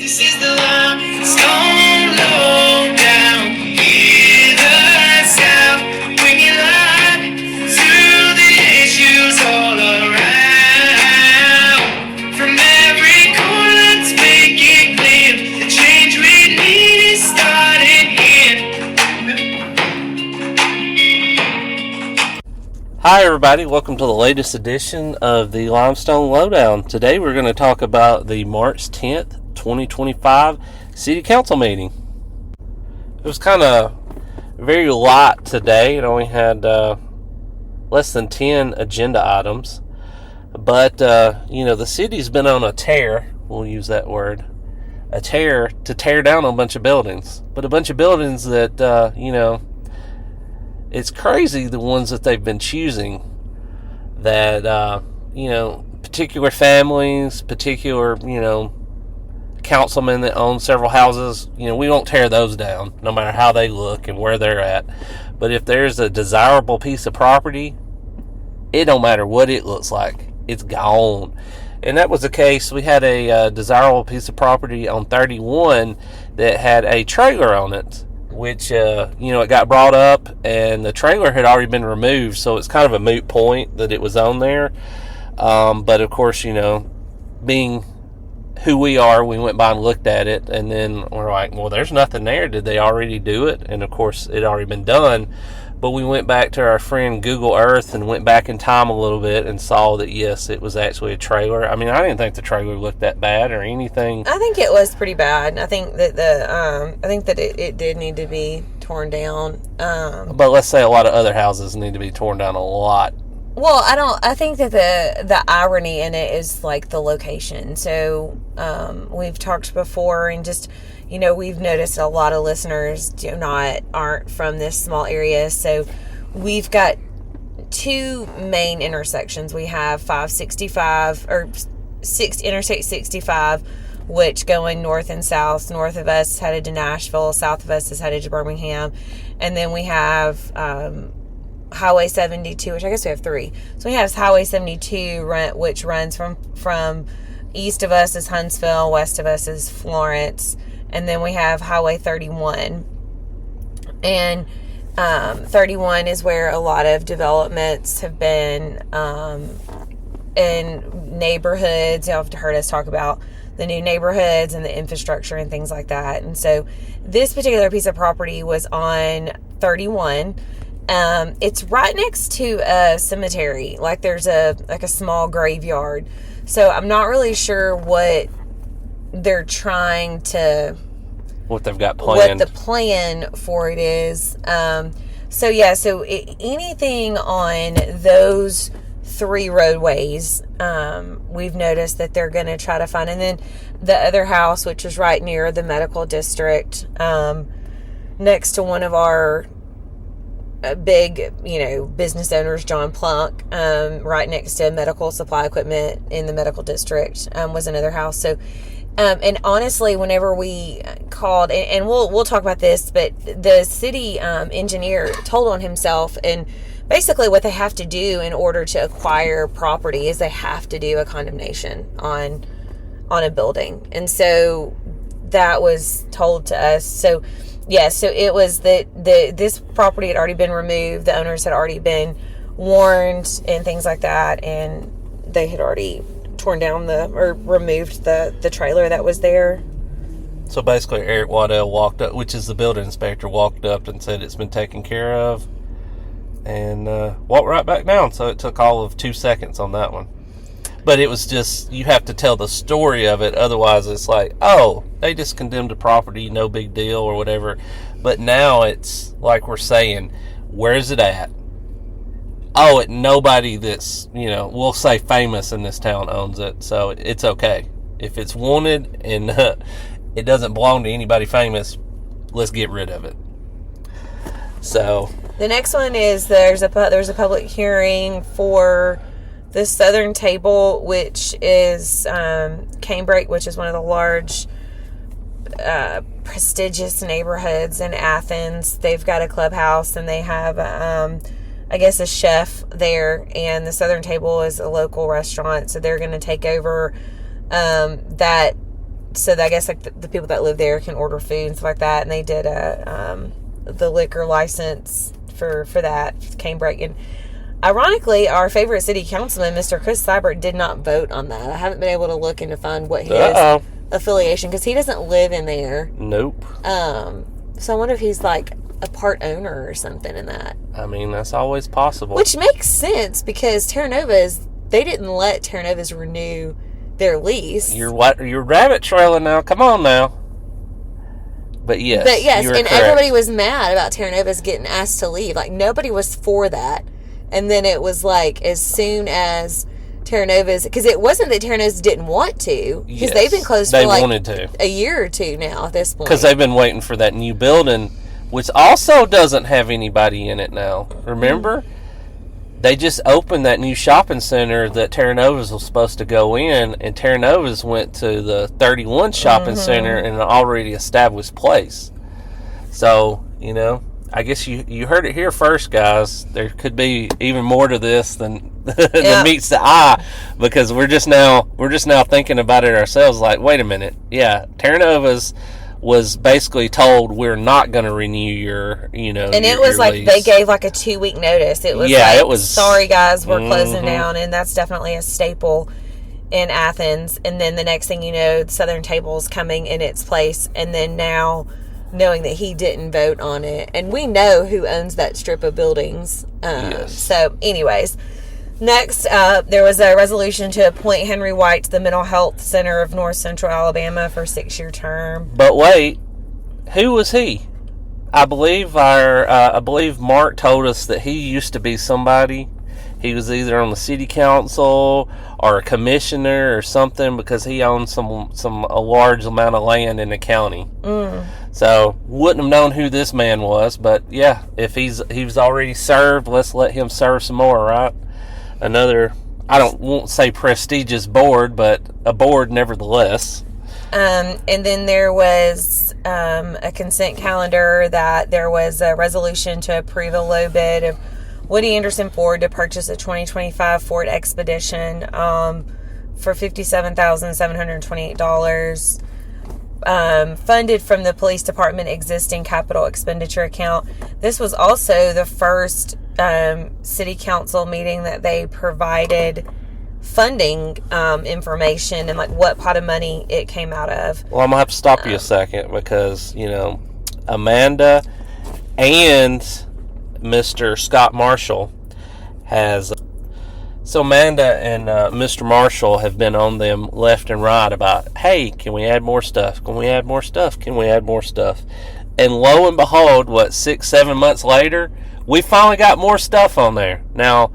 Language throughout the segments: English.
This is the limestone lowdown. Hear the sound when you lie through the issues all around. From every corner, let's make it clear. The change we need is starting here. Hi everybody, welcome to the latest edition of the Limestone Lowdown. Today we're going to talk about the March 10th, 2025 City Council meeting. It was kind of very light today. It only had less than 10 agenda items. But, the city's been on a tear, we'll use that word, a tear to tear down a bunch of buildings. But a bunch of buildings that, it's crazy the ones that they've been choosing that, particular families, particular, councilmen that own several houses, we won't tear those down no matter how they look and where they're at. But if there's a desirable piece of property, it don't matter what it looks like, it's gone. And that was the case. We had a desirable piece of property on 31 that had a trailer on it, which, it got brought up and the trailer had already been removed, so it's kind of a moot point that it was on there. But of course, being who we are, we went by and looked at it, and then we're like, well, there's nothing there. Did they already do it? And of course, it had already been done. But we went back to our friend Google Earth and went back in time a little bit and saw that, yes, it was actually a trailer. I mean, I didn't think the trailer looked that bad or anything. I think it was pretty bad. I think that it did need to be torn down. But let's say a lot of other houses need to be torn down a lot. Well, I think that the irony in it is like the location. So, we've talked before and just, we've noticed a lot of listeners aren't from this small area. So we've got two main intersections. We have 565 or Interstate 65, which going north and south. North of us is headed to Nashville, south of us is headed to Birmingham. And then we have, Highway 72, which I guess we have three. So we have Highway 72, which runs from east of us is Huntsville, west of us is Florence, and then we have Highway 31. And 31 is where a lot of developments have been in neighborhoods. You'll have to heard us talk about the new neighborhoods and the infrastructure and things like that. And so this particular piece of property was on 31. It's right next to a cemetery. Like there's a small graveyard. So I'm not really sure what they're trying to, what they've got planned, what the plan for it is. So anything on those three roadways, we've noticed that they're going to try to find. And then the other house, which is right near the medical district, next to one of our big, business owners, John Plunk, right next to medical supply equipment in the medical district, was another house. So, and honestly, whenever we called, and we'll talk about this, but the city engineer told on himself, and basically what they have to do in order to acquire property is they have to do a condemnation on a building. And so that was told to us. So so it was that this property had already been removed. The owners had already been warned and things like that, and they had already torn down or removed the trailer that was there. So basically, Eric Waddell walked up, which is the building inspector, walked up and said it's been taken care of, and walked right back down. So it took all of 2 seconds on that one. But it was just, you have to tell the story of it. Otherwise, it's like, oh, they just condemned a property, no big deal or whatever. But now it's like we're saying, where's it at? Oh, nobody that's, we'll say famous in this town owns it. So it's okay. If it's wanted and it doesn't belong to anybody famous, let's get rid of it. So the next one is there's a public hearing for the Southern Table, which is Canebrake, which is one of the large, prestigious neighborhoods in Athens. They've got a clubhouse and they have, I guess, a chef there. And the Southern Table is a local restaurant, so they're going to take over that so that I guess like the people that live there can order food and stuff like that. And they did the liquor license for that canebrake. And ironically, our favorite city councilman, Mr. Chris Seibert, did not vote on that. I haven't been able to look and to find what his affiliation, because he doesn't live in there. Nope. So I wonder if he's like a part owner or something in that. I mean, that's always possible. Which makes sense, because Terra Nova's, they didn't let Terra Nova's renew their lease. You're rabbit trailing now. Come on now. But yes, and correct. Everybody was mad about Terra Nova's getting asked to leave. Like, nobody was for that. And then it was like, as soon as Terra Nova's, because it wasn't that Terra Nova's didn't want to, because they've been closed for like wanted to. A year or two now at this point. Because they've been waiting for that new building, which also doesn't have anybody in it now. Remember? They just opened that new shopping center that Terra Nova's was supposed to go in, and Terra Nova's went to the 31 shopping center in an already established place. So, I guess you heard it here first, guys. There could be even more to this than meets the eye, because we're just now thinking about it ourselves. Like, wait a minute, yeah, Terra Nova's was basically told we're not going to renew your, and it was like lease. They gave like a 2-week notice. It was it was, sorry guys, we're closing down, and that's definitely a staple in Athens. And then the next thing you know, Southern Table's coming in its place, and then now knowing that he didn't vote on it, and we know who owns that strip of buildings. Yes. So anyways, next, there was a resolution to appoint Henry White to the Mental Health Center of North Central Alabama for a 6-year term. But wait, who was he? I believe Mark told us that he used to be somebody. He was either on the city council or a commissioner or something, because he owned a large amount of land in the county. So wouldn't have known who this man was, but yeah, if he's already served, let's let him serve some more, right? Another, won't say prestigious board, but a board nevertheless. And then there was a consent calendar that there was a resolution to approve a low bid of Woody Anderson Ford to purchase a 2025 Ford Expedition for $57,728. Funded from the police department existing capital expenditure account. This was also the first city council meeting that they provided funding information and like what pot of money it came out of. Well, I'm gonna have to stop you a second, because Amanda and Mr. Scott Marshall So Amanda and Mr. Marshall have been on them left and right about, hey, can we add more stuff? Can we add more stuff? Can we add more stuff? And lo and behold, 6-7 months later, we finally got more stuff on there. Now,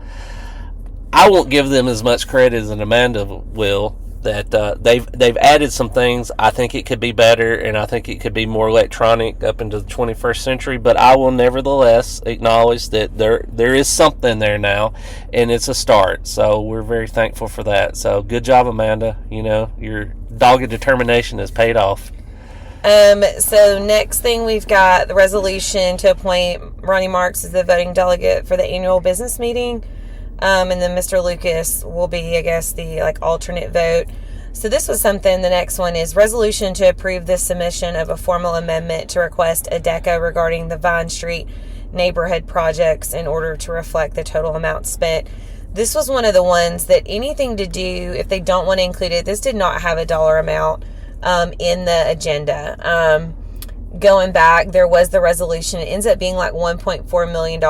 I won't give them as much credit as Amanda will. That they've added some things. I think it could be better, and I think it could be more electronic up into the 21st century. But I will nevertheless acknowledge that there is something there now, and it's a start. So we're very thankful for that. So good job, Amanda. Your dogged determination has paid off. So next thing, we've got the resolution to appoint Ronnie Marks as the voting delegate for the annual business meeting. And then Mr. Lucas will be, I guess, the alternate vote. So this was something. The next one is resolution to approve the submission of a formal amendment to request a DECA regarding the Vine Street neighborhood projects in order to reflect the total amount spent. This was one of the ones that anything to do, if they don't want to include it, this did not have a dollar amount in the agenda. Going back, there was the resolution. It ends up being like $1.4 million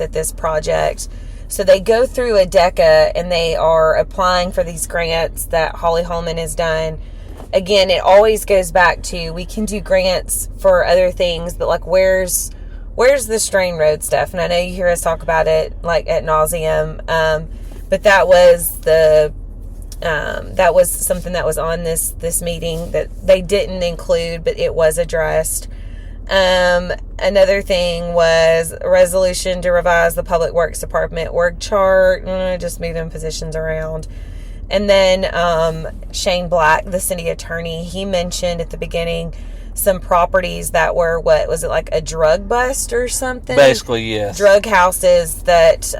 at this project. So they go through a DECA and they are applying for these grants that Holly Holman has done. Again, it always goes back to, we can do grants for other things, but where's the Strain Road stuff? And I know you hear us talk about it ad nauseum. But that was something that was on this meeting that they didn't include, but it was addressed. Another thing was a resolution to revise the Public Works Department org chart, just moving positions around. And then Shane Black, the city attorney, he mentioned at the beginning some properties that were, was it, a drug bust or something? Basically, yes. Drug houses that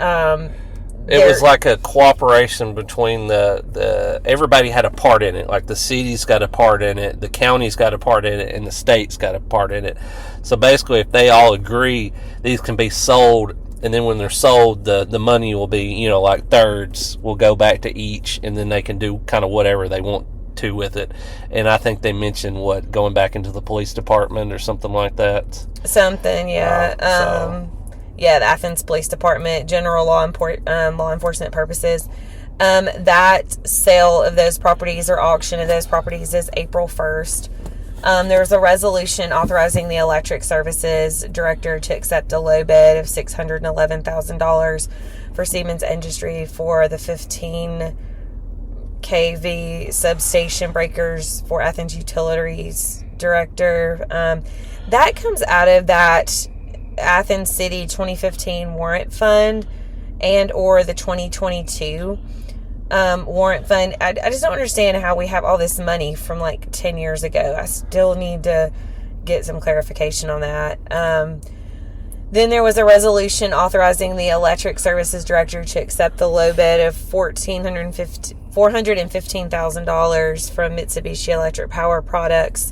It was like a cooperation between the everybody had a part in it. Like the city's got a part in it, the county's got a part in it, and the state's got a part in it. So basically, if they all agree, these can be sold, and then when they're sold, the money will be, like thirds will go back to each, and then they can do kind of whatever they want to with it. And I think they mentioned going back into the police department or something like that. Something, yeah. Yeah, the Athens Police Department, general law enforcement purposes. That sale of those properties or auction of those properties is April 1st. There was a resolution authorizing the electric services director to accept a low bid of $611,000 for Siemens Industry for the 15 kV substation breakers for Athens Utilities director. That comes out of that Athens City 2015 warrant fund and or the 2022 warrant fund. I just don't understand how we have all this money from like 10 years ago. I still need to get some clarification on that. Then there was a resolution authorizing the electric services director to accept the low bid of $415,000 from Mitsubishi Electric Power Products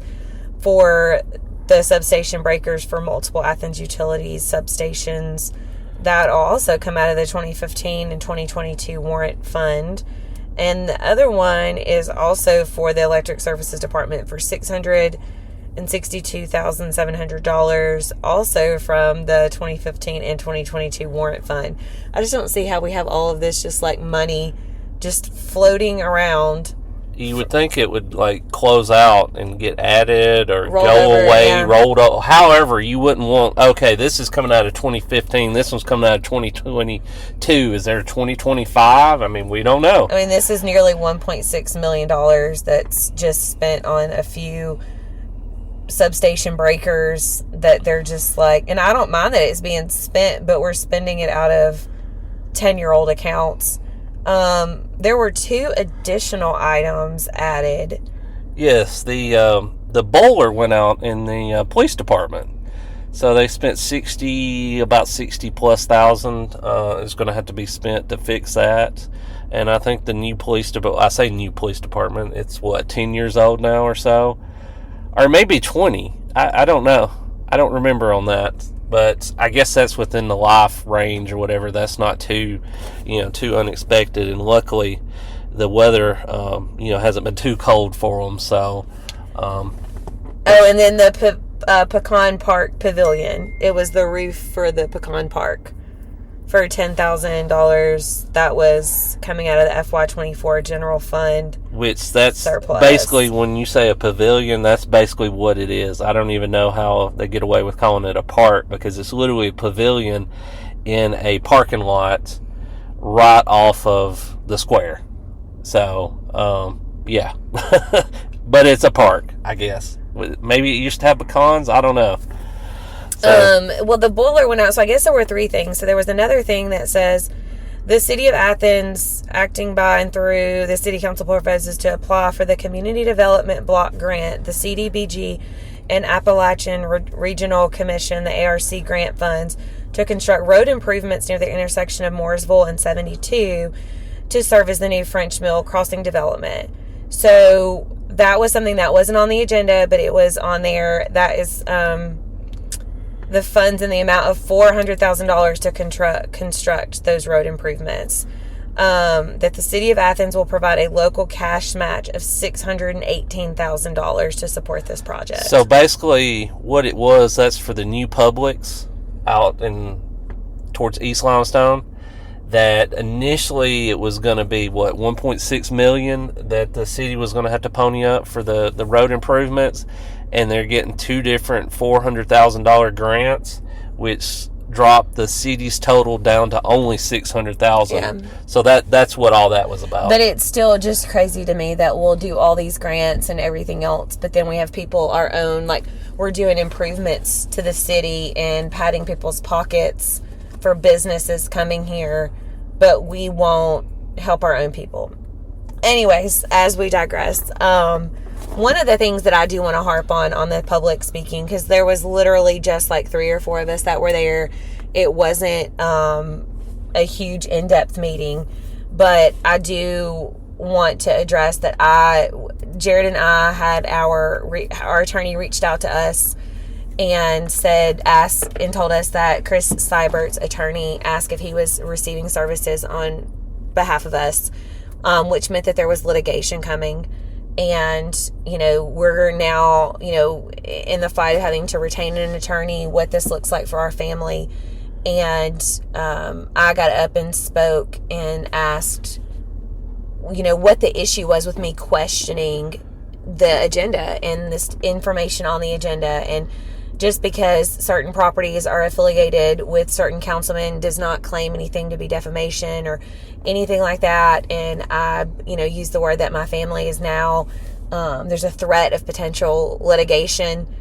for the substation breakers for multiple Athens Utilities substations. That will also come out of the 2015 and 2022 warrant fund. And the other one is also for the Electric Services Department for $662,700, also from the 2015 and 2022 warrant fund. I just don't see how we have all of this just like money just floating around. You would think it would like close out and get added or Rolled go over, away, yeah. rolled up. However, you wouldn't want, okay, this is coming out of 2015. This one's coming out of 2022. Is there a 2025? I mean, we don't know. I mean, this is nearly $1.6 million that's just spent on a few substation breakers that they're just like, and I don't mind that it's being spent, but we're spending it out of 10-year-old accounts. There were 2 additional items added. Yes, the boiler went out in the police department, so they spent about 60 plus thousand is going to have to be spent to fix that. And I think the new police department, I say new police department, it's 10 years old now or so, or maybe 20. I don't know. I don't remember on that. But I guess that's within the life range or whatever. That's not too unexpected. And luckily, the weather, hasn't been too cold for them. So, and then the Pecan Park Pavilion. It was the roof for the Pecan Park for $10,000. That was coming out of the FY24 general fund. Which that's surplus. Basically, when you say a pavilion, that's basically what it is. I don't even know how they get away with calling it a park, because it's literally a pavilion in a parking lot right off of the square. So, yeah. But it's a park, I guess. Maybe it used to have pecans. I don't know. So. Well, the boiler went out, so I guess there were 3 things. So there was another thing that says, the City of Athens, acting by and through the City Council, proposes to apply for the Community Development Block Grant, the CDBG, and Appalachian Regional Commission, the ARC grant funds, to construct road improvements near the intersection of Mooresville and 72 to serve as the new French Mill crossing development. So that was something that wasn't on the agenda, but it was on there. That is the funds in the amount of $400,000 to construct those road improvements. That the City of Athens will provide a local cash match of $618,000 to support this project. So basically, what it was, that's for the new Publix out towards East Limestone. That initially it was going to be $1.6 million that the city was going to have to pony up for the road improvements, and they're getting 2 different $400,000 grants, which dropped the city's total down to only $600,000. Yeah. So that's what all that was about. But it's still just crazy to me that we'll do all these grants and everything else, but then we have people our own, like we're doing improvements to the city and padding people's pockets for businesses coming here, but we won't help our own people. Anyways, as we digress, one of the things that I do want to harp on the public speaking, because there was literally just like 3 or 4 of us that were there. It wasn't a huge in-depth meeting, but I do want to address that Jared and I had our attorney reached out to us and told us that Chris Seibert's attorney asked if he was receiving services on behalf of us, which meant that there was litigation coming. And, we're now, in the fight of having to retain an attorney, what this looks like for our family. And I got up and spoke and asked, what the issue was with me questioning the agenda and this information on the agenda. And just because certain properties are affiliated with certain councilmen does not claim anything to be defamation or anything like that. And I, use the word that my family is now, there's a threat of potential litigation.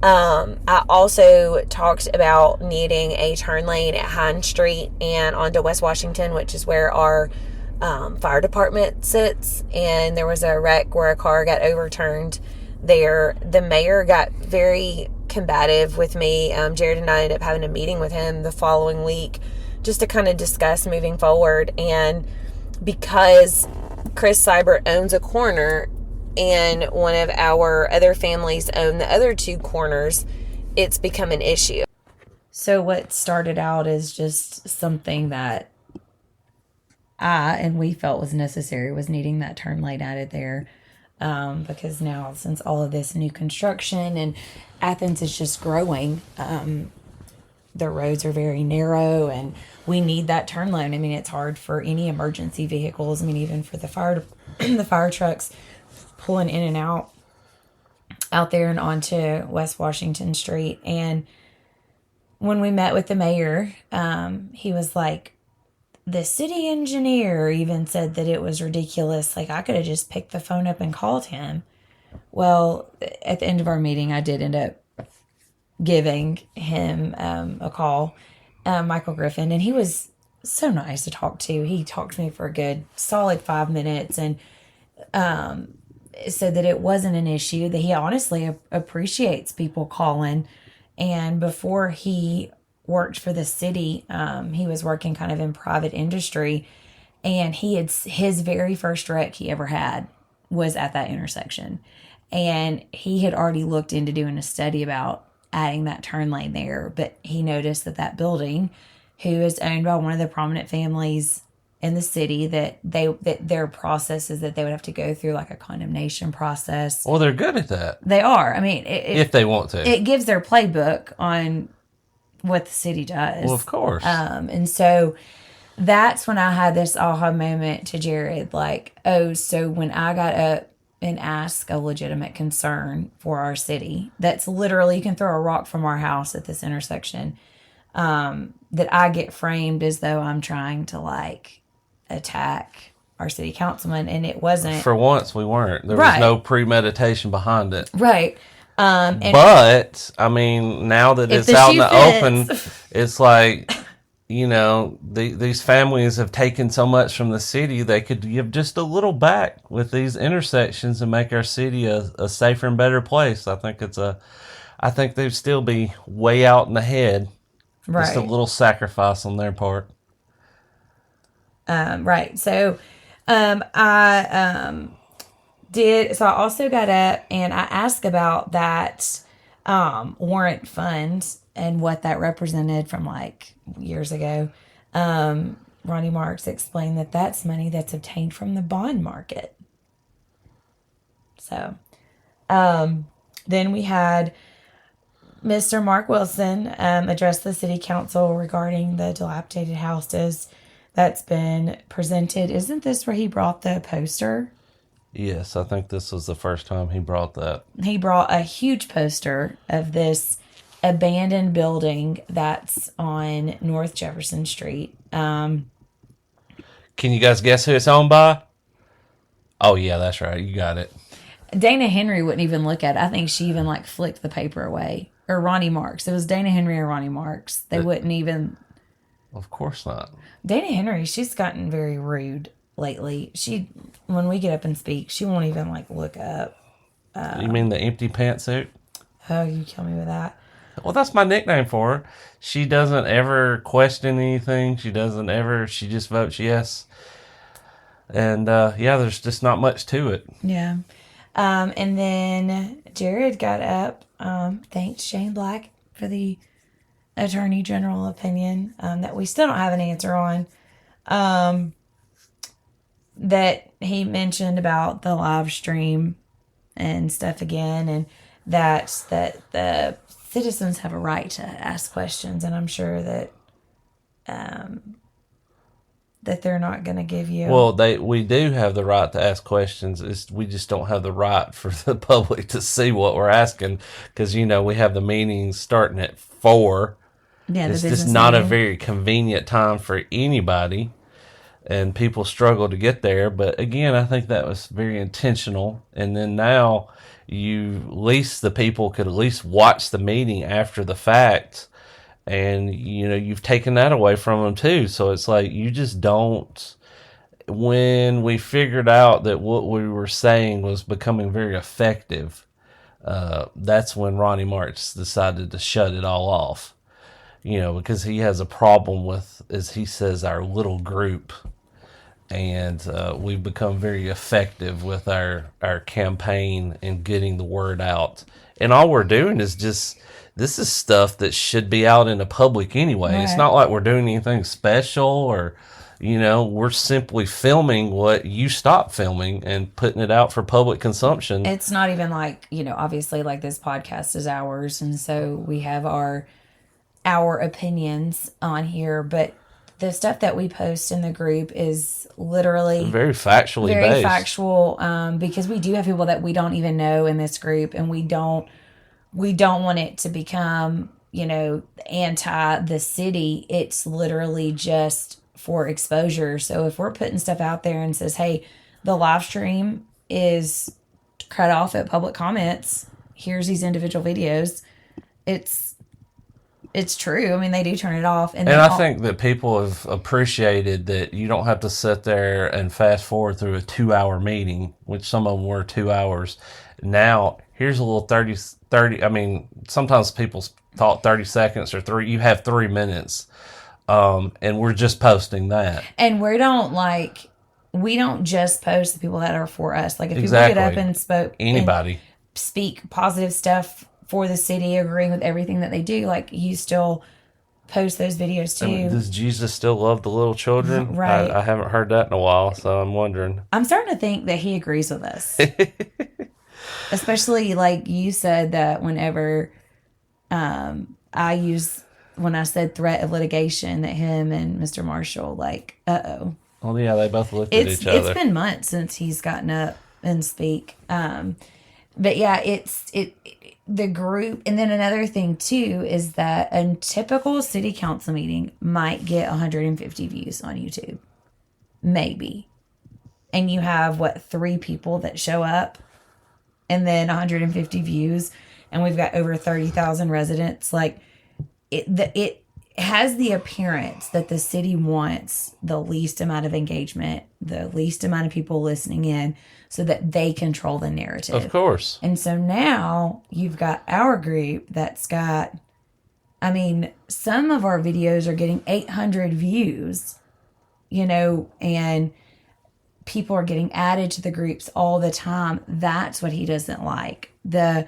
I also talked about needing a turn lane at Hine Street and onto West Washington, which is where our fire department sits. And there was a wreck where a car got overturned there. The mayor got very combative with me. Jared and I ended up having a meeting with him the following week just to kind of discuss moving forward. And because Chris Seibert owns a corner and one of our other families own the other two corners, it's become an issue. So what started out as just something that we felt was necessary was needing that turn lane added there. Because now, since all of this new construction and Athens is just growing, the roads are very narrow and we need that turn lane. I mean, it's hard for any emergency vehicles. I mean, even for the fire trucks pulling in and out there and onto West Washington Street. And when we met with the mayor, he was like, the city engineer even said that it was ridiculous. Like, I could have just picked the phone up and called him. Well, at the end of our meeting, I did end up giving him a call, Michael Griffin, and he was so nice to talk to. He talked to me for a good solid 5 minutes and said that it wasn't an issue, that he honestly appreciates people calling. And before he worked for the city, he was working kind of in private industry, and his very first wreck he ever had was at that intersection, and he had already looked into doing a study about adding that turn lane there. But he noticed that building, who is owned by one of the prominent families in the city, that their process is that they would have to go through like a condemnation process. Well, they're good at that. They are. I mean, if they want to, it gives their playbook on what the city does. Well, of course. And so that's when I had this aha moment to Jared, like, oh, so when I got up and asked a legitimate concern for our city, that's literally, you can throw a rock from our house at this intersection, that I get framed as though I'm trying to like attack our city councilman, and it wasn't. For once, we weren't. There was no premeditation behind it. Right. But I mean, now that it's out in the open, it's like, these families have taken so much from the city, they could give just a little back with these intersections and make our city a safer and better place. I think they'd still be way out in the head. Right. Just a little sacrifice on their part. Right. So, So I also got up and I asked about that warrant fund and what that represented from like years ago. Ronnie Marks explained that that's money that's obtained from the bond market. So then we had Mr. Mark Wilson address the city council regarding the dilapidated houses that's been presented. Isn't this where he brought the poster? Yes, I think this was the first time he brought that. He brought a huge poster of this abandoned building that's on North Jefferson Street. Can you guys guess who it's owned by? Oh, yeah, that's right. You got it. Dana Henry wouldn't even look at it. I think she even like flicked the paper away. Or Ronnie Marks. It was Dana Henry or Ronnie Marks. They wouldn't even. Of course not. Dana Henry, she's gotten very rude lately. When we get up and speak, she won't even like look up. You mean the empty pantsuit? Oh, you kill me with that. Well, that's my nickname for her. She doesn't ever question anything. She just votes yes. And there's just not much to it. Yeah. And then Jared got up, thanked Shane Black for the Attorney General opinion that we still don't have an answer on. That he mentioned about the live stream and stuff again, and that the citizens have a right to ask questions, and I'm sure that that they're not going to give you. Well, we do have the right to ask questions. We just don't have the right for the public to see what we're asking, because we have the meetings starting at 4. Yeah, it's just not a very convenient time for anybody, and people struggle to get there. But again, I think that was very intentional. And then now the people could at least watch the meeting after the fact, and you've taken that away from them too. So it's like you just don't. When we figured out that what we were saying was becoming very effective, that's when Ronnie March decided to shut it all off. Because he has a problem with, as he says, our little group. And we've become very effective with our campaign and getting the word out. And all we're doing is this is stuff that should be out in the public anyway. Right. It's not like we're doing anything special or, we're simply filming what you stopped filming and putting it out for public consumption. It's not even like, obviously like this podcast is ours. And so we have our opinions on here, but the stuff that we post in the group is literally very factually based. Very factual, because we do have people that we don't even know in this group, and we don't want it to become, anti the city. It's literally just for exposure. So if we're putting stuff out there and says, hey, the live stream is cut off at public comments, here's these individual videos, it's true. I mean, they do turn it off. And I think that people have appreciated that you don't have to sit there and fast forward through a 2-hour meeting, which some of them were 2 hours. Now, here's a little 30, I mean, sometimes people talk 30 seconds or 3. You have 3 minutes. And we're just posting that. And we don't just post the people that are for us. Like if people get up and speak positive stuff for the city, agreeing with everything that they do, like you still post those videos too. I mean, does Jesus still love the little children? Right. I haven't heard that in a while, so I'm wondering. I'm starting to think that he agrees with us. Especially like you said that whenever when I said threat of litigation, that him and Mr. Marshall, like, uh-oh. Oh yeah, they both looked at each other. It's been months since he's gotten up and speak. But yeah, the group. And then another thing too is that a typical city council meeting might get 150 views on YouTube, maybe, and you have 3 people that show up and then 150 views, and we've got over 30,000 residents. Like it has the appearance that the city wants the least amount of engagement, the least amount of people listening in, so that they control the narrative. Of course. And so now you've got our group that's got, some of our videos are getting 800 views, and people are getting added to the groups all the time. That's what he doesn't like. The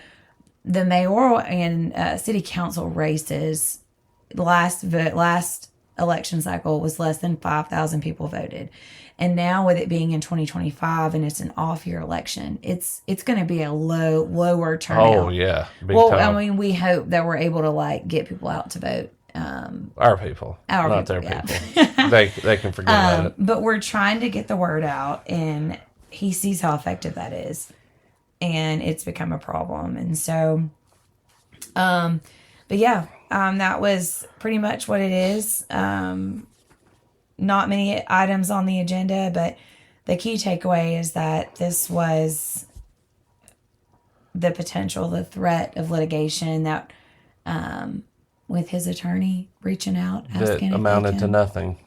mayoral and city council races, last election cycle was less than 5,000 people voted. And now with it being in 2025 and it's an off-year election, it's going to be a lower turnout. Oh, yeah. Big time. We hope that we're able to get people out to vote. Our people. Not their people. They can forget about it. But we're trying to get the word out, and he sees how effective that is. And it's become a problem. And so, but yeah, that was pretty much what it is. Not many items on the agenda, but the key takeaway is that this was the potential, the threat of litigation that, with his attorney reaching out, asking that amounted to nothing.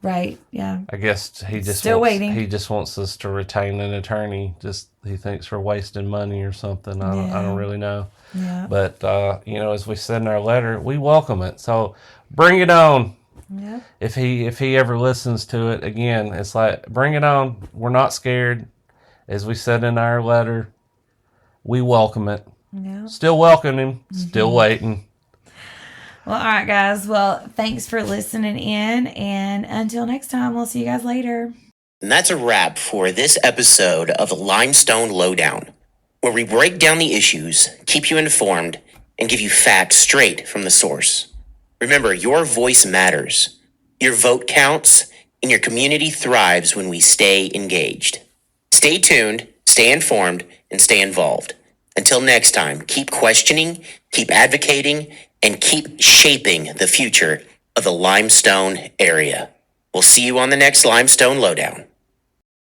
Right. Yeah. I guess he just Still wants, waiting. He just wants us to retain an attorney. Just he thinks we're wasting money or something. I Yeah. don't really know. Yeah. But as we said in our letter, we welcome it. So bring it on. Yeah. If he ever listens to it again, it's like bring it on. We're not scared. As we said in our letter, we welcome it. Yeah. Still welcome him. Still waiting. Well, all right, guys. Well, thanks for listening in. And until next time, we'll see you guys later. And that's a wrap for this episode of the Limestone Lowdown, where we break down the issues, keep you informed, and give you facts straight from the source. Remember, your voice matters. Your vote counts, and your community thrives when we stay engaged. Stay tuned, stay informed, and stay involved. Until next time, keep questioning, keep advocating, and keep shaping the future of the Limestone area. We'll see you on the next Limestone Lowdown.